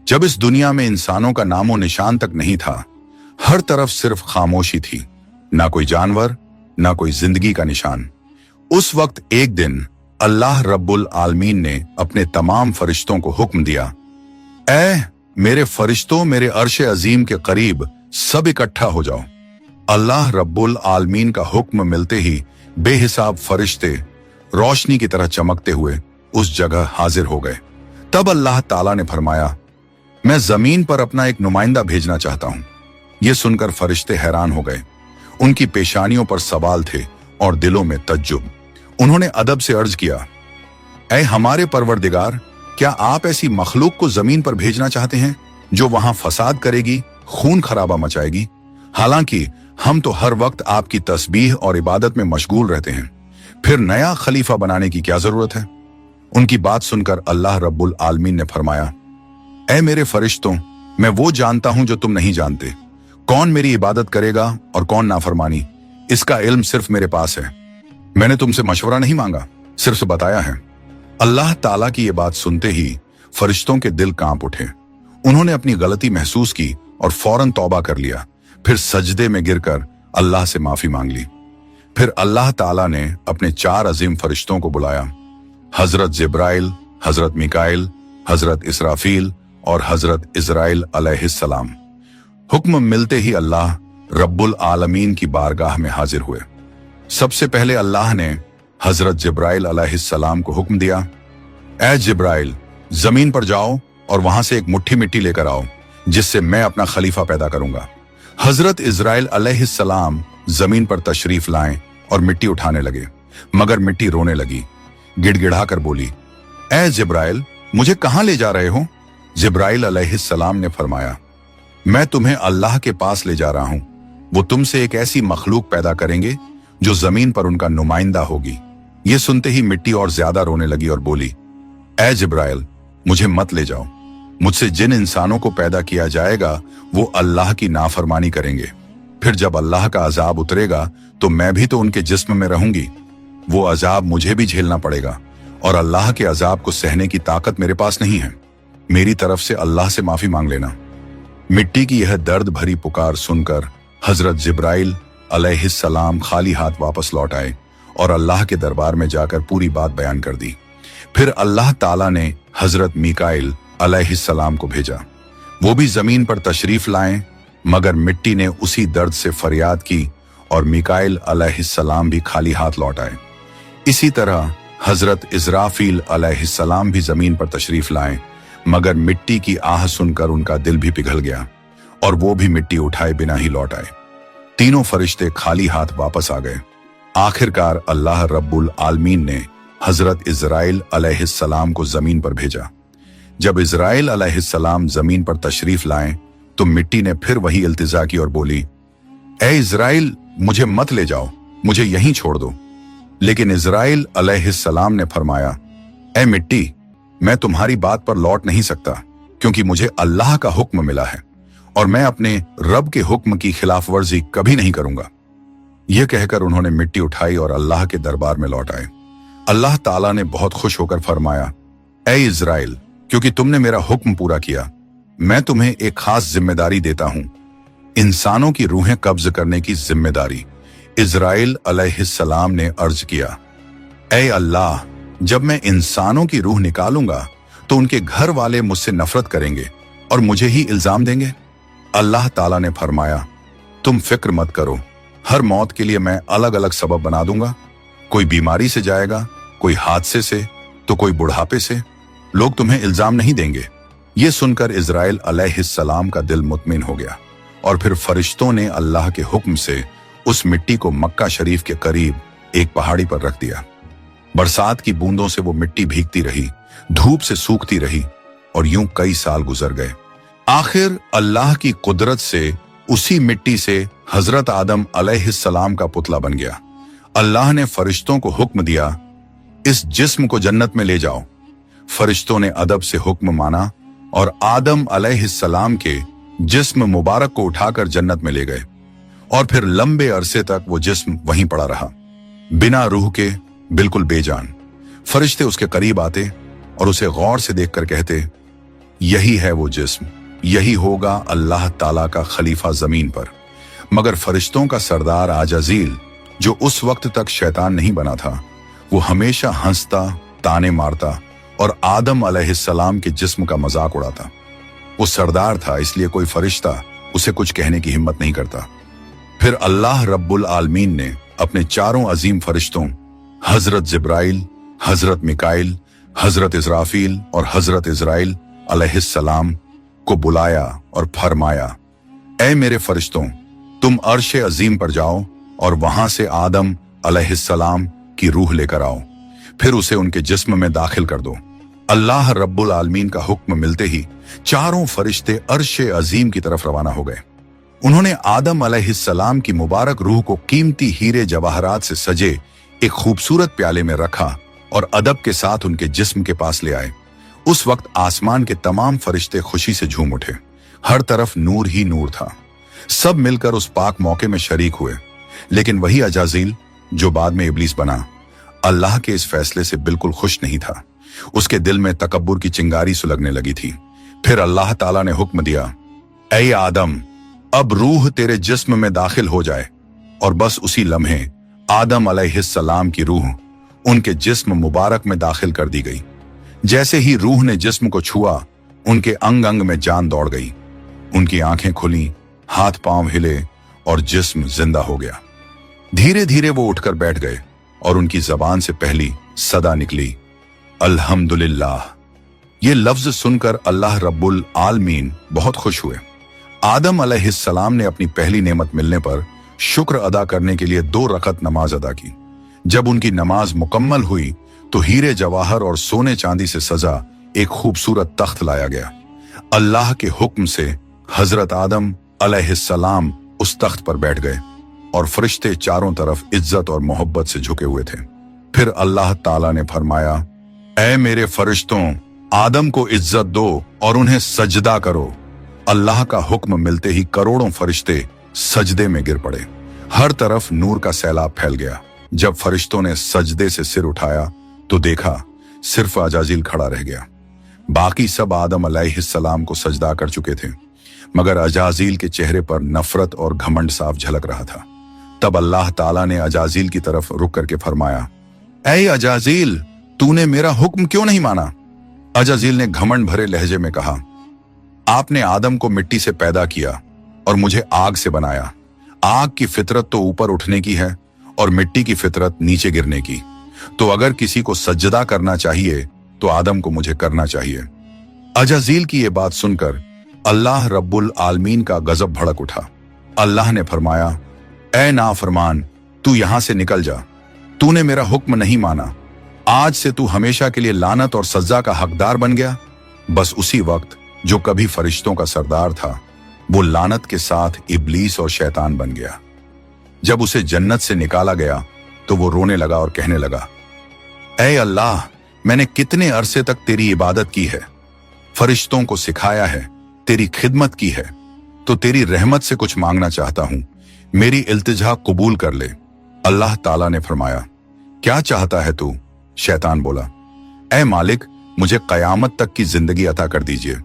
जब इस दुनिया में इंसानों का नामो निशान तक नहीं था, हर तरफ सिर्फ खामोशी थी, ना कोई जानवर, ना कोई जिंदगी का निशान। उस वक्त एक दिन अल्लाह रब्बुल आलमीन ने अपने तमाम फरिश्तों को हुक्म दिया, ऐ मेरे फरिश्तों, मेरे अर्श अजीम के करीब सब इकट्ठा हो जाओ। अल्लाह रब्बुल आलमीन का हुक्म मिलते ही बेहिसाब फरिश्ते रोशनी की तरह चमकते हुए उस जगह हाजिर हो गए। तब अल्लाह ताला ने फरमाया, मैं जमीन पर अपना एक नुमाइंदा भेजना चाहता हूं। यह सुनकर फरिश्ते हैरान हो गए। उनकी पेशानियों पर सवाल थे और दिलों में तज्जुब। उन्होंने अदब से अर्ज किया, ऐ हमारे परवरदिगार, क्या आप ऐसी मखलूक को जमीन पर भेजना चाहते हैं जो वहां फसाद करेगी, खून खराबा मचाएगी? हालांकि हम तो हर वक्त आपकी तस्बीह और इबादत में मशगूल रहते हैं, फिर नया खलीफा बनाने की क्या जरूरत है? उनकी बात सुनकर अल्लाह रब्बुल आलमीन ने फरमाया, ऐ मेरे फरिश्तों, मैं वो जानता हूं जो तुम नहीं जानते। कौन मेरी इबादत करेगा और कौन नाफरमानी, इसका इल्म सिर्फ मेरे पास है। मैंने तुमसे मशवरा नहीं मांगा, सिर्फ बताया है। अल्लाह ताला की ये बात सुनते ही फरिश्तों के दिल कांप उठे। उन्होंने अपनी गलती महसूस की और फौरन तौबा कर लिया। फिर सजदे में गिरकर अल्लाह से माफी मांग ली। फिर अल्लाह ताला ने अपने 4 अजीम फरिश्तों को बुलाया, हजरत जिब्राइल, हजरत मिकाइल, हजरत इसराफील और हजरत इजराइल अलैहिस्सलाम। हुक्म मिलते ही अल्लाह रब्बुल आलमीन की बारगाह में हाजिर हुए। सबसे पहले अल्लाह ने हजरत जिब्राइल अलैहिस्सलाम को हुक्म दिया, ऐ जिब्राइल, जमीन पर जाओ और वहां से एक मुट्ठी मिट्टी लेकर आओ, जिससे मैं अपना खलीफा पैदा करूंगा। हजरत इजराइल अलैहिस्सलाम जमीन पर तशरीफ लाएं और मिट्टी उठाने लगे, मगर मिट्टी रोने लगी। गिड़गिड़ाकर बोली, ऐ जिब्राइल, मुझे कहां ले जा रहे हो? जिब्राइल अलैहिस्सलाम ने फरमाया, मैं तुम्हें अल्लाह के पास ले जा रहा हूं। वो तुमसे एक ऐसी मखलूक पैदा करेंगे जो जमीन पर उनका नुमाइंदा होगी। ये सुनते ही मिट्टी और ज्यादा रोने लगी और बोली, ऐ जिब्राइल, मुझे मत ले जाओ। मुझसे जिन इंसानों को पैदा किया जाएगा वो अल्लाह की नाफरमानी करेंगे। फिर जब अल्लाह का अजाब उतरेगा तो मैं भी तो उनके जिस्म में रहूंगी। वो अजाब मुझे भी झेलना पड़ेगा और अल्लाह के अजाब को सहने की ताकत मेरे पास नहीं है। मेरी तरफ से अल्लाह से माफी मांग लेना। मिट्टी की यह दर्द भरी पुकार सुनकर हजरत जिब्राइल अलैहिस्सलाम खाली हाथ वापस लौट आए और अल्लाह के दरबार में जाकर पूरी बात बयान कर दी। फिर अल्लाह ताला ने हजरत मिकाइल अलैहिस्सलाम को भेजा। वो भी जमीन पर तशरीफ लाएं, मगर मिट्टी ने उसी दर्द से फरियाद की और मिकाइल अलैहिस्सलाम भी खाली हाथ लौट आए। इसी तरह हजरत इजराफील अलैहिस्सलाम भी जमीन पर तशरीफ लाएं, मगर मिट्टी की आह सुनकर उनका दिल भी पिघल गया और वो भी मिट्टी उठाए बिना ही लौट आए। तीनों फरिश्ते खाली हाथ वापस आ गए। आखिरकार अल्लाह रब्बुल आलमीन ने हजरत इजराइल अलैहिस्सलाम को जमीन पर भेजा। जब इजराइल अलैहिस्सलाम जमीन पर तशरीफ लाएं तो मिट्टी ने फिर वही इल्तिजा की और बोली, ऐ इजराइल, मुझे मत ले जाओ, मुझे यहीं छोड़ दो। लेकिन इजराइल अलैहिस्सलाम ने फरमाया, ऐ मिट्टी, मैं तुम्हारी बात पर लौट नहीं सकता, क्योंकि मुझे अल्लाह का हुक्म मिला है और मैं अपने रब के हुक्म की खिलाफ वर्जी कभी नहीं करूंगा। यह कहकर उन्होंने मिट्टी उठाई और अल्लाह के दरबार में लौट आए। अल्लाह ताला ने बहुत खुश होकर फरमाया, ऐ इजराइल, क्योंकि तुमने मेरा हुक्म पूरा किया, मैं तुम्हें एक खास जिम्मेदारी देता हूं, इंसानों की रूहें कब्ज करने की जिम्मेदारी। इजराइल अलैहिस्सलाम ने अर्ज किया, ऐ अल्लाह, जब मैं इंसानों की रूह निकालूंगा तो उनके घर वाले मुझसे नफरत करेंगे और मुझे ही इल्जाम देंगे। अल्लाह ताला ने फरमाया, तुम फिक्र मत करो, हर मौत के लिए मैं अलग अलग सबब बना दूंगा। कोई बीमारी से जाएगा, कोई हादसे से, तो कोई बुढ़ापे से। लोग तुम्हें इल्जाम नहीं देंगे। ये सुनकर इजराइल अलैहिस्सलाम का दिल मुतमिन हो गया और फिर फरिश्तों ने अल्लाह के हुक्म से उस मिट्टी को मक्का शरीफ के करीब एक पहाड़ी पर रख दिया। बरसात की बूंदों से वो मिट्टी भीगती रही, धूप से सूखती रही और यूं कई साल गुजर गए। आखिर अल्लाह की कुदरत से उसी मिट्टी से हजरत आदम अलैहिस्सलाम का पुतला बन गया। अल्लाह ने फरिश्तों को हुक्म दिया, इस जिस्म को जन्नत में ले जाओ। फरिश्तों ने अदब से हुक्म माना और आदम अलैहिस्सलाम के जिस्म मुबारक को उठाकर जन्नत में ले गए और फिर लंबे अरसे तक वो जिस्म वहीं पड़ा रहा, बिना रूह के, बिल्कुल बेजान। फरिश्ते उसके करीब आते और उसे गौर से देखकर कहते, यही है वो जिस्म, यही होगा अल्लाह ताला का खलीफा जमीन पर। मगर फरिश्तों का सरदार आजाजील, जो उस वक्त तक शैतान नहीं बना था, वो हमेशा हंसता, ताने मारता और आदम अलैहिस्सलाम के जिस्म का मजाक उड़ाता। वो सरदार था, इसलिए कोई फरिश्ता उसे कुछ कहने की हिम्मत नहीं करता। फिर अल्लाह रब्बुल आलमीन ने अपने चारों अजीम फरिश्तों हजरत जिब्राइल, हजरत मिकाइल, हजरत इस्राफील और हजरत इजराइल अलैहिस्सलाम को बुलाया और फरमाया, ऐ मेरे फरिश्तों, तुम अर्श अजीम पर जाओ और वहां से आदम अलैहिस्सलाम की रूह लेकर आओ, फिर उसे उनके जिस्म में दाखिल कर दो। अल्लाह रब्बुल आलमीन का हुक्म मिलते ही चारों फरिश्ते अर्श अजीम की तरफ रवाना हो गए। उन्होंने आदम अलैहिस्सलाम की मुबारक रूह को कीमती हीरे जवाहरात से सजे एक खूबसूरत प्याले में रखा और अदब के साथ उनके जिस्म के पास ले आए। उस वक्त आसमान के तमाम फरिश्ते खुशी से झूम उठे। हर तरफ नूर ही नूर था। सब मिलकर उस पाक मौके में शरीक हुए। लेकिन वही अजाजील, जो बाद में इब्लीस बना, अल्लाह के इस फैसले से बिल्कुल खुश नहीं था। उसके दिल में तकब्बुर की चिंगारी सुलगने लगी थी। फिर अल्लाह ताला ने हुक्म दिया, ऐ आदम, अब रूह तेरे जिस्म में दाखिल हो जाए। और बस उसी लम्हे आदम अलैहिस्सलाम की रूह उनके जिस्म मुबारक में दाखिल कर दी गई। जैसे ही रूह ने जिस्म को छुआ, उनके अंग अंग में जान दौड़ गई। उनकी आंखें खुली, हाथ पांव हिले और जिस्म जिंदा हो गया। धीरे धीरे वो उठकर बैठ गए और उनकी जबान से पहली सदा निकली, अल्हम्दुलिल्लाह। ये लफ्ज सुनकर अल्लाह रब्बुल आलमीन बहुत खुश हुए। आदम अलैहिस्सलाम ने अपनी पहली नेमत मिलने पर शुक्र अदा करने के लिए 2 रकत नमाज अदा की। जब उनकी नमाज मुकम्मल हुई तो हीरे जवाहर और सोने चांदी से सजा एक खूबसूरत तख्त लाया गया। अल्लाह के हुक्म से हजरत आदम अलैहिस्सलाम उस तख्त पर बैठ गए और फरिश्ते चारों तरफ इज्जत और मोहब्बत से झुके हुए थे। फिर अल्लाह ताला ने फरमाया, ऐ मेरे फरिश्तों, आदम को इज्जत दो और उन्हें सजदा करो। अल्लाह का हुक्म मिलते ही करोड़ों फरिश्ते सजदे में गिर पड़े। हर तरफ नूर का सैलाब फैल गया। जब फरिश्तों ने सजदे से सिर उठाया तो देखा सिर्फ अजाजील खड़ा रह गया। बाकी सब आदम अलैहिस्सलाम को सजदा कर चुके थे, मगर अजाजील के चेहरे पर नफरत और घमंड साफ झलक रहा था। तब अल्लाह ताला ने अजाजील की तरफ रुक करके फरमाया, ऐ अजाजील, तूने मेरा हुक्म क्यों नहीं माना? अजाजील ने घमंड भरे लहजे में कहा, आपने आदम को मिट्टी से पैदा किया और मुझे आग से बनाया। आग की फितरत तो ऊपर उठने की है और मिट्टी की फितरत नीचे गिरने की। तो अगर किसी को सजदा करना चाहिए तो आदम को मुझे करना चाहिए। अजाजील की ये बात सुनकर अल्लाह रब्बुल आलमीन का गजब भड़क उठा। अल्लाह ने फरमाया, ऐ नाफरमान, तू यहां से निकल जा। तूने मेरा हुक्म नहीं माना। आज से तू हमेशा के लिए लानत और सजा का हकदार बन गया। बस उसी वक्त जो कभी फरिश्तों का सरदार था, वो लानत के साथ इब्लीस और शैतान बन गया। जब उसे जन्नत से निकाला गया तो वो रोने लगा और कहने लगा, ऐ अल्लाह, मैंने कितने अरसे तक तेरी इबादत की है, फरिश्तों को सिखाया है, तेरी खिदमत की है, तो तेरी रहमत से कुछ मांगना चाहता हूं। मेरी इल्तिजा कबूल कर ले। अल्लाह ताला ने फरमाया, क्या चाहता है तू? शैतान बोला, ऐ मालिक, मुझे कयामत तक की जिंदगी अता कर दीजिए।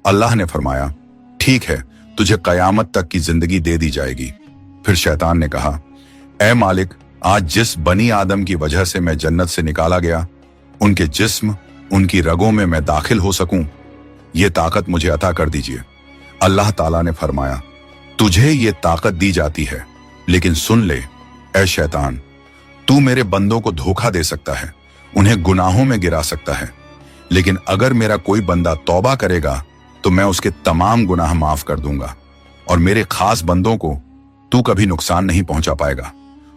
अल्लाह ने फरमाया, ठीक है, तुझे कयामत तक की जिंदगी दे दी जाएगी। फिर शैतान ने कहा, ऐ मालिक, आज जिस बनी आदम की वजह से मैं जन्नत से निकाला गया, उनके जिस्म, उनकी रगों में मैं दाखिल हो सकूं, ये ताकत मुझे अता कर दीजिए। अल्लाह ताला ने फरमाया, तुझे ये ताकत दी जाती है, लेकिन सुन ले ऐ शैतान, तू मेरे बंदों को धोखा दे सकता है, उन्हें गुनाहों में गिरा सकता है, लेकिन अगर मेरा कोई बंदा तौबा करेगा तो मैं उसके तमाम गुनाह माफ कर दूंगा और मेरे खास बंदों को तू कभी नुकसान नहीं पहुंचा पाएगा।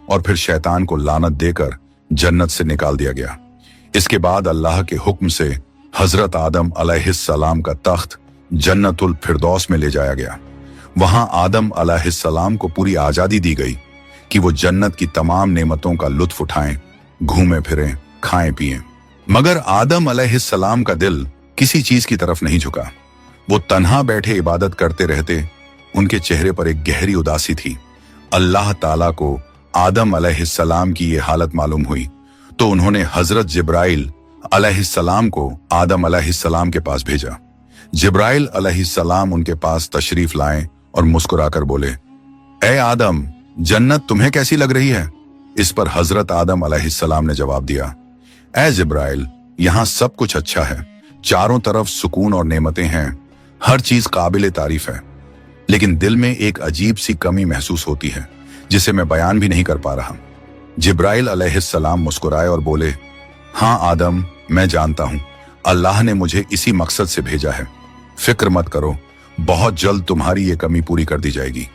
और फिर शैतान को लानत देकर जन्नत से निकाल दिया गया। इसके बाद अल्लाह के हुक्म से हजरत आदम अलैहिस्सलाम का तख्त जन्नतुल फिरदौस में ले जाया गया। वहां आदम अलैहिस्सलाम को पूरी आजादी दी गई कि वो जन्नत की तमाम नेमतों का लुत्फ उठाएं, घूमें फिरें, खाएं पिएं। मगर आदम अलैहिस्सलाम का दिल किसी चीज की तरफ नहीं झुका। वो तन्हा बैठे इबादत करते रहते। उनके चेहरे पर एक गहरी उदासी थी। अल्लाह ताला को आदम अलैहिस्सलाम की ये हालत मालूम हुई तो उन्होंने हजरत जिब्राइल अलैहिस्सलाम को आदम अलैहिस्सलाम के पास भेजा। जिब्राइल अलैहिस्सलाम उनके पास तशरीफ लाए और मुस्कुराकर बोले, ए आदम, जन्नत तुम्हें कैसी लग रही है? इस पर हजरत आदम अलैहिस्सलाम ने जवाब दिया, ए जिब्राइल, यहाँ सब कुछ अच्छा है, चारों तरफ सुकून और नेमतें हैं, हर चीज काबिल तारीफ है, लेकिन दिल में एक अजीब सी कमी महसूस होती है जिसे मैं बयान भी नहीं कर पा रहा। जिब्राइल अलैहिस्सलाम मुस्कुराए और बोले, हाँ आदम, मैं जानता हूं, अल्लाह ने मुझे इसी मकसद से भेजा है, फिक्र मत करो, बहुत जल्द तुम्हारी ये कमी पूरी कर दी जाएगी।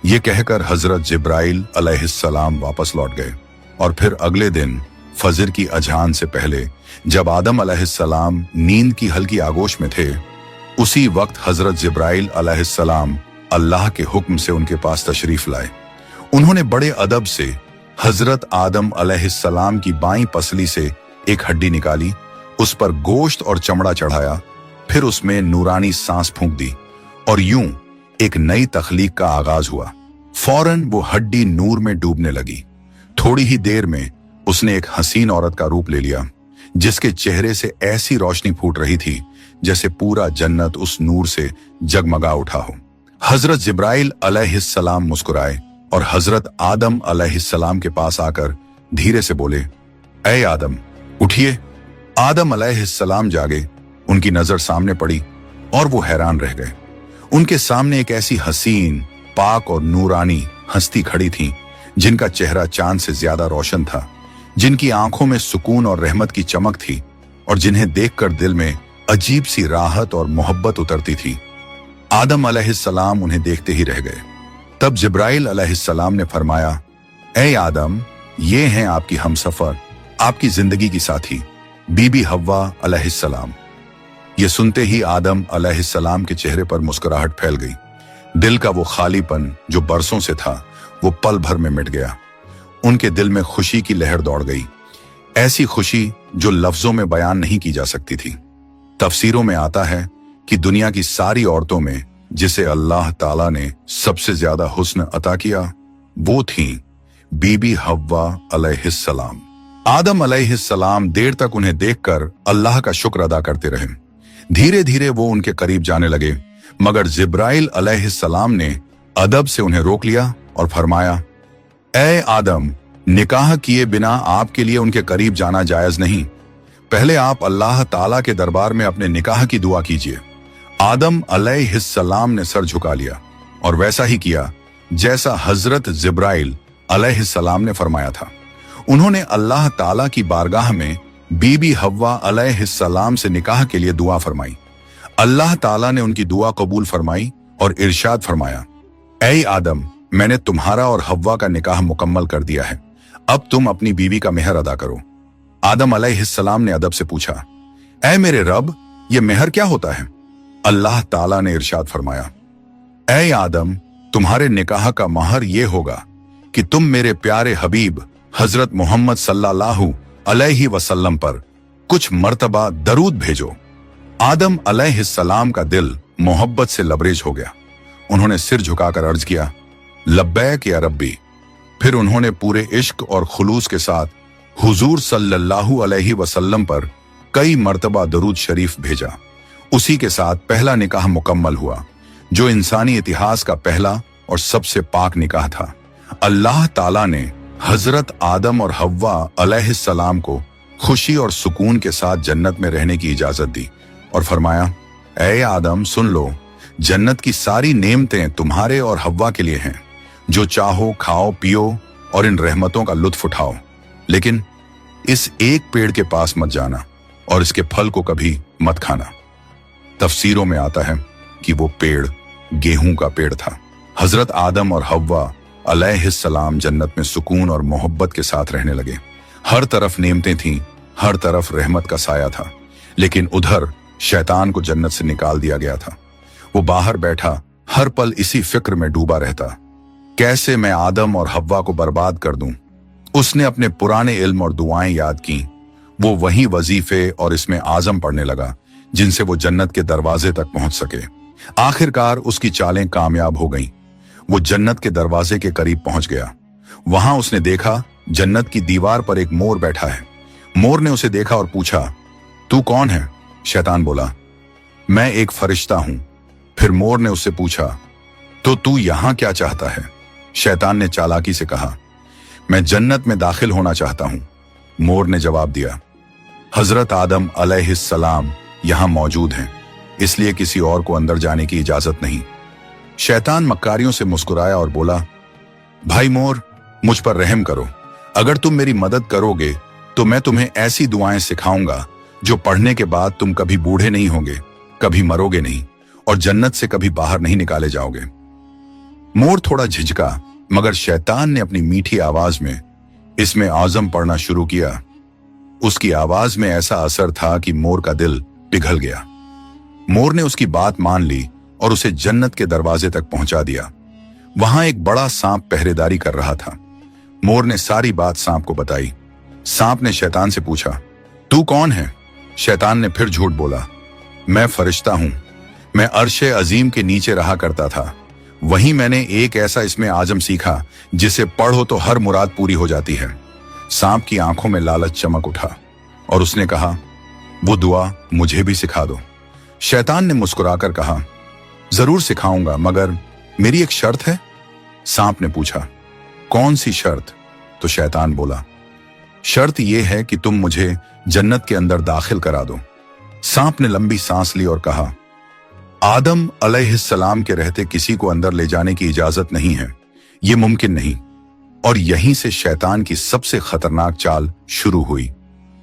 ये कहकर हजरत जिब्राइल अलैहिस्सलाम वापस लौट गए और फिर अगले दिन फजर की अजान से पहले जब आदम अलैहिस्सलाम नींद की हल्की आगोश में थे, उसी वक्त हजरत जिब्राइल अलैहिस्सलाम अल्लाह के हुक्म से उनके पास तशरीफ लाए। उन्होंने बड़े अदब से हजरत आदम अलैहिस्सलाम की बाईं पसली से एक हड्डी निकाली, उस पर गोश्त और चमड़ा चढ़ाया, फिर उसमें नूरानी सांस फूंक दी और यूं एक नई तख्लीक का आगाज हुआ। फौरन वो हड्डी नूर में डूबने लगी। थोड़ी ही देर में उसने एक हसीन औरत का रूप ले लिया, जिसके चेहरे से ऐसी रोशनी फूट रही थी जैसे पूरा जन्नत उस नूर से जगमगा उठा हो। हजरत जिब्राइल अलैहिस्सलाम मुस्कुराए और हजरत आदम अलैहिस्सलाम के पास आकर धीरे से बोले, ऐ आदम, उठिए। आदम अलैहिस्सलाम जागे, उनकी नजर सामने पड़ी और वो हैरान रह गए। उनके सामने एक ऐसी हसीन, पाक और नूरानी हस्ती खड़ी थी जिनका चेहरा चांद से ज्यादा रोशन था, जिनकी आंखों में सुकून और रहमत की चमक थी और जिन्हें देखकर दिल में अजीब सी राहत और मोहब्बत उतरती थी। आदम अलैहिस्सलाम उन्हें देखते ही रह गए। तब जिब्राइल अलैहिस्सलाम ने फरमाया, ऐ आदम, ये हैं आपकी हमसफर, आपकी जिंदगी की साथी, बीबी हव्वा अलैहिस्सलाम। ये सुनते ही आदम अलैहिस्सलाम के चेहरे पर मुस्कुराहट फैल गई। दिल का वो खालीपन जो बरसों से था, वो पल भर में मिट गया। उनके दिल में खुशी की लहर दौड़ गई, ऐसी खुशी जो लफ्जों में बयान नहीं की जा सकती थी। तफसीरों में आता है कि दुनिया की सारी औरतों में जिसे अल्लाह ताला ने सबसे ज्यादा हुस्न अता किया, वो थी बीबी हव्वा अलैहिस्सलाम। आदम अलैहिस्सलाम देर तक उन्हें देखकर अल्लाह का शुक्र अदा करते रहे। धीरे धीरे वो उनके करीब जाने लगे, मगर जिब्राइल अलैहिस्सलाम ने अदब से उन्हें रोक लिया और फरमाया, ऐ आदम, निकाह किए बिना आपके लिए उनके करीब जाना जायज नहीं। पहले आप अल्लाह ताला के दरबार में अपने निकाह की दुआ कीजिए। आदम अलैहिस्सलाम ने सर झुका लिया और वैसा ही किया जैसा हजरत जिब्राइल अलैहिस्सलाम ने फरमाया था। उन्होंने अल्लाह ताला की बारगाह में बीबी हव्वा अलैहिस्सलाम से निकाह के लिए दुआ फरमाई। अल्लाह ताला ने उनकी दुआ कबूल फरमाई और इरशाद फरमाया, ऐ आदम, मैंने तुम्हारा और हव्वा का निकाह मुकम्मल कर दिया है, अब तुम अपनी बीवी का मेहर अदा करो। आदम अलैहिस्सलाम ने अदब से पूछा, ऐ मेरे रब, ये मेहर क्या होता है? अल्लाह ताला ने इरशाद फरमाया, ऐ आदम, तुम्हारे निकाह का महर ये होगा कि तुम मेरे प्यारे हबीब हजरत मोहम्मद सल्लल्लाहु अलैहि वसल्लम पर कुछ मर्तबा दरूद भेजो। आदम अलैहिस्सलाम का दिल मोहब्बत से लबरेज हो गया। उन्होंने सिर झुकाकर अर्ज किया, लब्बैक या रब्बी। फिर उन्होंने पूरे इश्क और खुलूस के साथ हुजूर सल्लल्लाहु अलैहि वसल्लम पर कई मर्तबा दरूद शरीफ भेजा। उसी के साथ पहला निकाह मुकम्मल हुआ, जो इंसानी इतिहास का पहला और सबसे पाक निकाह था। अल्लाह ताला ने हजरत आदम और हव्वा अलैहिस्सलाम को खुशी और सुकून के साथ जन्नत में रहने की इजाजत दी और फरमाया, ऐ आदम, सुन लो, जन्नत की सारी नेमतें तुम्हारे और हव्वा के लिए हैं। जो चाहो खाओ पियो और इन रहमतों का लुत्फ उठाओ, लेकिन इस एक पेड़ के पास मत जाना और इसके फल को कभी मत खाना। तफसीरों में आता है कि वो पेड़ गेहूं का पेड़ था। हजरत आदम और हव्वा अलैहिस्सलाम जन्नत में सुकून और मोहब्बत के साथ रहने लगे। हर तरफ नेमतें थीं, हर तरफ रहमत का साया था, लेकिन उधर शैतान को जन्नत से निकाल दिया गया था। वो बाहर बैठा हर पल इसी फिक्र में डूबा रहता, कैसे मैं आदम और हव्वा को बर्बाद कर दूं। उसने अपने पुराने इल्म और दुआएं याद की। वो वही वजीफे और इसमें आजम पढ़ने लगा जिनसे वो जन्नत के दरवाजे तक पहुंच सके। आखिरकार उसकी चालें कामयाब हो गईं। वो जन्नत के दरवाजे के करीब पहुंच गया। वहां उसने देखा जन्नत की दीवार पर एक मोर बैठा है। मोर ने उसे देखा और पूछा, तू कौन है? शैतान बोला, मैं एक फरिश्ता हूं। फिर मोर ने उससे पूछा, तो तू यहां क्या चाहता है? शैतान ने चालाकी से कहा, मैं जन्नत में दाखिल होना चाहता हूं। मोर ने जवाब दिया, हजरत आदम अलैहिस्सलाम यहां मौजूद हैं, इसलिए किसी और को अंदर जाने की इजाजत नहीं। शैतान मक्कारियों से मुस्कुराया और बोला, भाई मोर, मुझ पर रहम करो। अगर तुम मेरी मदद करोगे तो मैं तुम्हें ऐसी दुआएं सिखाऊंगा जो पढ़ने के बाद तुम कभी बूढ़े नहीं होगे, कभी मरोगे नहीं और जन्नत से कभी बाहर नहीं निकाले जाओगे। मोर थोड़ा झिझका, मगर शैतान ने अपनी मीठी आवाज में इसमें आजम पढ़ना शुरू किया। उसकी आवाज में ऐसा असर था कि मोर का दिल पिघल गया। मोर ने उसकी बात मान ली और उसे जन्नत के दरवाजे तक पहुंचा दिया। वहां एक बड़ा सांप पहरेदारी कर रहा था। मोर ने सारी बात सांप को बताई। सांप ने शैतान से पूछा, तू कौन है? शैतान ने फिर झूठ बोला, मैं फरिश्ता हूं। मैं अर्शे अजीम के नीचे रहा करता था। वहीं मैंने एक ऐसा इसमें आजम सीखा जिसे पढ़ो तो हर मुराद पूरी हो जाती है। सांप की आंखों में लालच चमक उठा और उसने कहा, वो दुआ मुझे भी सिखा दो। शैतान ने मुस्कुराकर कहा, जरूर सिखाऊंगा, मगर मेरी एक शर्त है। सांप ने पूछा, कौन सी शर्त? तो शैतान बोला, शर्त यह है कि तुम मुझे जन्नत के अंदर दाखिल करा दो। सांप ने लंबी सांस ली और कहा, आदम अलैहिस्सलाम के रहते किसी को अंदर ले जाने की इजाजत नहीं है, यह मुमकिन नहीं। और यहीं से शैतान की सबसे खतरनाक चाल शुरू हुई,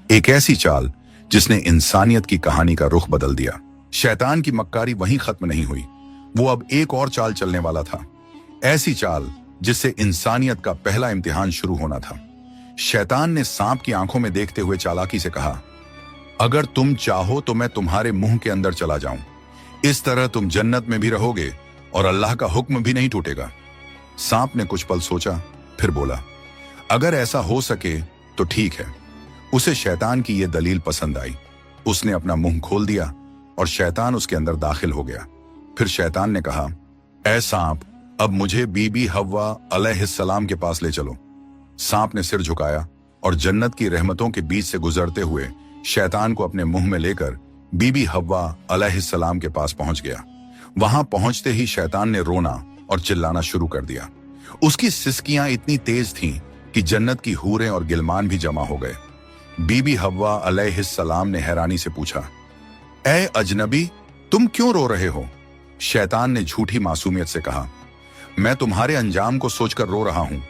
एक ऐसी चाल जिसने इंसानियत की कहानी का रुख बदल दिया। शैतान की मक्कारी वहीं खत्म नहीं हुई, वो अब एक और चाल चलने वाला था, ऐसी चाल जिससे इंसानियत का पहला इम्तिहान शुरू होना था। शैतान ने सांप की आंखों में देखते हुए चालाकी से कहा, अगर तुम चाहो तो मैं तुम्हारे मुंह के अंदर चला जाऊं। इस तरह तुम जन्नत में भी रहोगे और अल्लाह का हुक्म भी नहीं टूटेगा। सांप ने कुछ पल सोचा, फिर बोला, अगर ऐसा हो सके तो ठीक है। उसे शैतान की यह दलील पसंद आई। उसने अपना मुंह खोल दिया और शैतान उसके अंदर दाखिल हो गया। फिर शैतान ने कहा, ऐ सांप, अब मुझे बीबी हव्वा अलैहिस्सलाम के पास ले चलो। सांप ने सिर झुकाया और जन्नत की रहमतों के बीच से गुजरते हुए शैतान को अपने मुंह में लेकर बीबी हव्वा अलैहिस्सलाम के पास पहुंच गया। वहां पहुंचते ही शैतान ने रोना और चिल्लाना शुरू कर दिया। उसकी सिसकियां इतनी तेज थीं कि जन्नत की हूरें और गिलमान भी जमा हो गए। बीबी हव्वा अलैहिस्सलाम ने हैरानी से पूछा, ऐ अजनबी, तुम क्यों रो रहे हो? शैतान ने झूठी मासूमियत से कहा, मैं तुम्हारे अंजाम को सोचकर रो रहा हूं।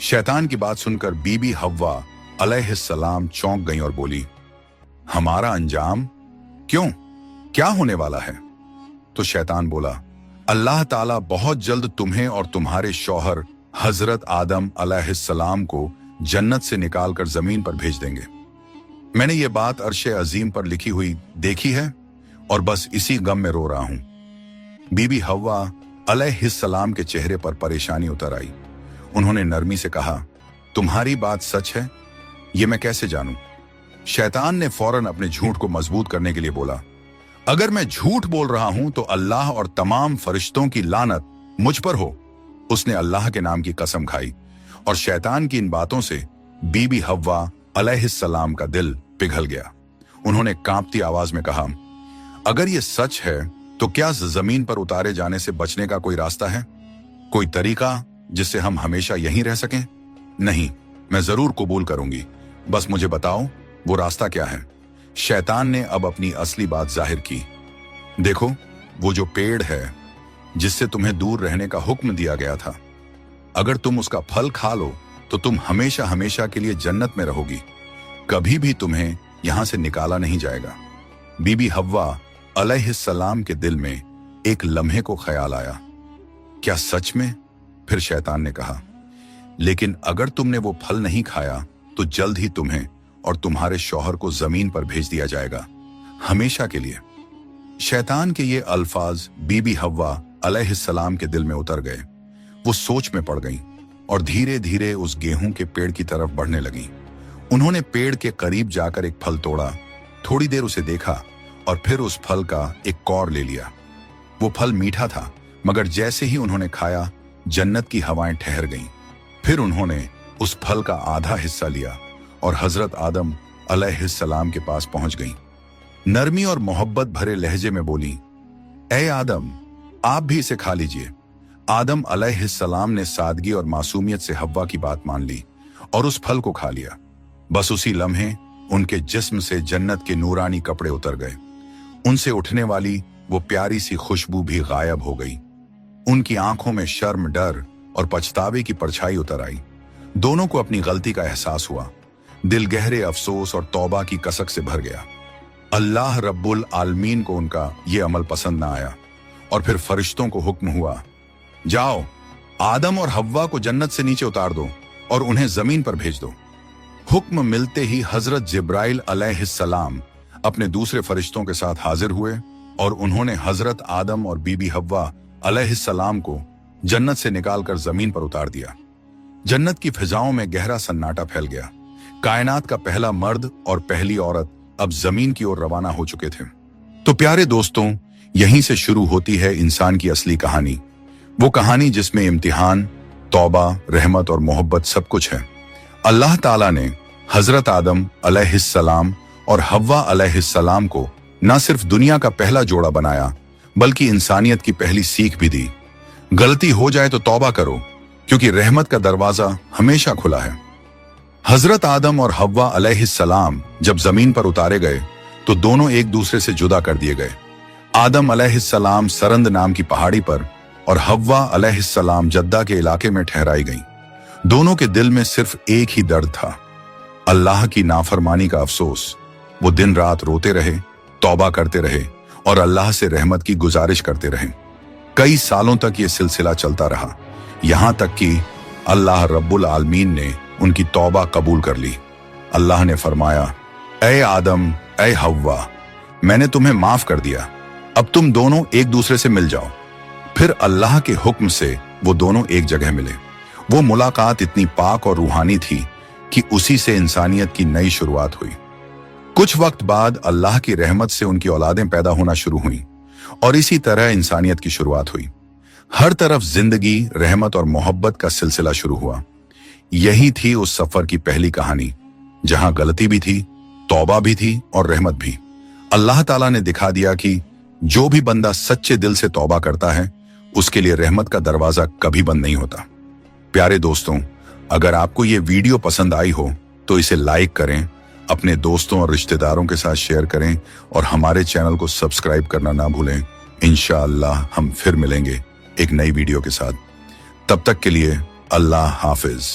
शैतान की बात सुनकर बीबी हव्वा अलैहिस्सलाम चौंक गई और बोली, हमारा अंजाम? क्यों, क्या होने वाला है? तो शैतान बोला, अल्लाह ताला बहुत जल्द तुम्हें और तुम्हारे शौहर हजरत आदम अलैहिस्सलाम को जन्नत से निकालकर जमीन पर भेज देंगे। मैंने ये बात अर्शे अजीम पर लिखी हुई देखी है और बस इसी गम में रो रहा हूं। बीबी हव्वा अलैहिस्सलाम के चेहरे पर परेशानी उतर आई। उन्होंने नरमी से कहा, तुम्हारी बात सच है? ये मैं कैसे जानूं? शैतान ने फौरन अपने झूठ को मजबूत करने के लिए बोला, अगर मैं झूठ बोल रहा हूं तो अल्लाह और तमाम फरिश्तों की लानत मुझ पर हो। उसने अल्लाह के नाम की कसम खाई और शैतान की इन बातों से बीबी हव्वा अलैहिस्सलाम का दिल पिघल गया। उन्होंने कांपती आवाज में कहा, अगर ये सच है तो क्या जमीन पर उतारे जाने से बचने का कोई रास्ता है? कोई तरीका जिससे हम हमेशा यहीं रह सकें? नहीं, मैं जरूर कबूल करूंगी, बस मुझे बताओ वो रास्ता क्या है। शैतान ने अब अपनी असली बात जाहिर की। देखो, वो जो पेड़ है जिससे तुम्हें दूर रहने का हुक्म दिया गया था, अगर तुम उसका फल खा लो तो तुम हमेशा हमेशा के लिए जन्नत में रहोगी, कभी भी तुम्हें यहां से निकाला नहीं जाएगा। बीबी हव्वा अलैहिस्सलाम के दिल में एक लम्हे को ख्याल आया, क्या सच में? फिर शैतान ने कहा, लेकिन अगर तुमने वो फल नहीं खाया तो जल्द ही तुम्हें और तुम्हारे शौहर को जमीन पर भेज दिया जाएगा, हमेशा के लिए। शैतान के ये अल्फाज बीबी हव्वा अलैहिस्सलाम के दिल में उतर गए। वो सोच में पड़ गईं और धीरे धीरे उस गेहूं के पेड़ की तरफ बढ़ने लगीं। उन्होंने पेड़ के करीब जाकर एक फल तोड़ा, थोड़ी देर उसे देखा और फिर उस फल का एक कौर ले लिया। वो फल मीठा था, मगर जैसे ही उन्होंने खाया जन्नत की हवाएं ठहर गईं। फिर उन्होंने उस फल का आधा हिस्सा लिया और हजरत आदम अलैहिस्सलाम के पास पहुंच गईं। नरमी और मोहब्बत भरे लहजे में बोली, ए आदम, आप भी इसे खा लीजिए। आदम अलैहिस्सलाम ने सादगी और मासूमियत से हव्वा की बात मान ली और उस फल को खा लिया। बस उसी लम्हे उनके जिस्म से जन्नत के नूरानी कपड़े उतर गए। उनसे उठने वाली वो प्यारी सी खुशबू भी गायब हो गई। उनकी आंखों में शर्म, डर और पछतावे की परछाई उतर आई। दोनों को अपनी गलती का एहसास हुआ। दिल गहरे अफसोस और तौबा की कसक से भर गया। अल्लाह रब्बुल आलमीन को उनका ये अमल पसंद ना आया और फिर फरिश्तों को हुक्म हुआ, जाओ, आदम और हव्वा को जन्नत से नीचे उतार दो और उन्हें जमीन पर भेज दो। हुक्म मिलते ही हजरत जिब्राइल अलैहिस्सलाम अपने दूसरे फरिश्तों के साथ हाजिर हुए और उन्होंने हजरत आदम और बीबी हव्वा अलैहिस्सलाम को जन्नत से निकालकर जमीन पर उतार दिया। जन्नत की फिजाओं में गहरा सन्नाटा फैल गया। कायनात का पहला मर्द और पहली औरत अब जमीन की ओर रवाना हो चुके थे। तो प्यारे दोस्तों, यहीं से शुरू होती है इंसान की असली कहानी। वो कहानी जिसमें इम्तिहान, तौबा, रहमत और मोहब्बत सब कुछ है। अल्लाह ताला ने हजरत आदम अलैहिस्सलाम और हव्वा अलैहिस्सलाम को न सिर्फ दुनिया का पहला जोड़ा बनाया, बल्कि इंसानियत की पहली सीख भी दी। गलती हो जाए तो तौबा करो, क्योंकि रहमत का दरवाजा हमेशा खुला है। हजरत आदम और हव्वा अलैहिस्सलाम जब जमीन पर उतारे गए तो दोनों एक दूसरे से जुदा कर दिए गए। आदम अलैहिस्सलाम सरंद नाम की पहाड़ी पर और हव्वा अलैहिस्सलाम जद्दा के इलाके में ठहराई गईं। दोनों के दिल में सिर्फ एक ही दर्द था, अल्लाह की नाफरमानी का अफसोस। वो दिन रात रोते रहे, तौबा करते रहे और अल्लाह से रहमत की गुजारिश करते रहे। कई सालों तक ये सिलसिला चलता रहा, यहां तक कि अल्लाह रब्बुल आलमीन ने उनकी तौबा कबूल कर ली। अल्लाह ने फरमाया, ए आदम, ए हव्वा, मैंने तुम्हें माफ कर दिया, अब तुम दोनों एक दूसरे से मिल जाओ। फिर अल्लाह के हुक्म से वो दोनों एक जगह मिले। वो मुलाकात इतनी पाक और रूहानी थी कि उसी से इंसानियत की नई शुरुआत हुई। कुछ वक्त बाद अल्लाह की रहमत से उनकी औलादें पैदा होना शुरू हुई और इसी तरह इंसानियत की शुरुआत हुई। हर तरफ जिंदगी, रहमत और मोहब्बत का सिलसिला शुरू हुआ। यही थी उस सफर की पहली कहानी, जहां गलती भी थी, तौबा भी थी और रहमत भी। अल्लाह ताला ने दिखा दिया कि जो भी बंदा सच्चे दिल से तौबा करता है, उसके लिए रहमत का दरवाजा कभी बंद नहीं होता। प्यारे दोस्तों, अगर आपको ये वीडियो पसंद आई हो तो इसे लाइक करें, अपने दोस्तों और रिश्तेदारों के साथ शेयर करें और हमारे चैनल को सब्सक्राइब करना ना भूलें। इंशाअल्लाह हम फिर मिलेंगे एक नई वीडियो के साथ। तब तक के लिए अल्लाह हाफिज।